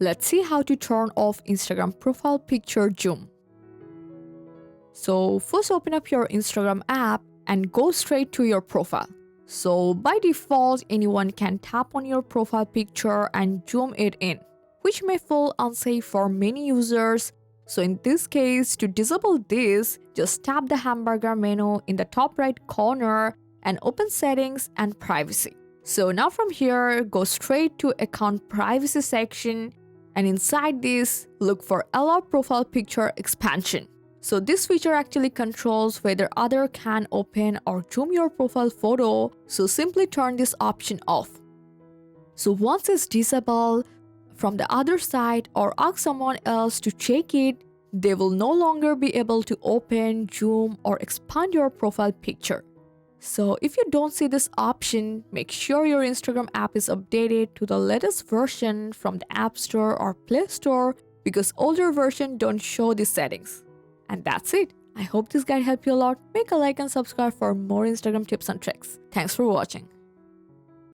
Let's see how to turn off Instagram profile picture zoom. So first open up your Instagram app and go straight to your profile. So by default, anyone can tap on your profile picture and zoom it in, which may feel unsafe for many users. So in this case, to disable this, just tap the hamburger menu in the top right corner and open settings and privacy. So now from here, go straight to account privacy section, and inside this, look for allow profile picture expansion. So this feature actually controls whether other can open or zoom your profile photo, so simply turn this option off. So once it's disabled, from the other side or ask someone else to check it, they will no longer be able to open, zoom, or expand your profile picture. So if you don't see this option, make sure your Instagram app is updated to the latest version from the App Store or Play Store, because older versions don't show these settings. And that's it. I hope this guide helped you a lot. Make a like and subscribe for more Instagram tips and tricks. Thanks for watching.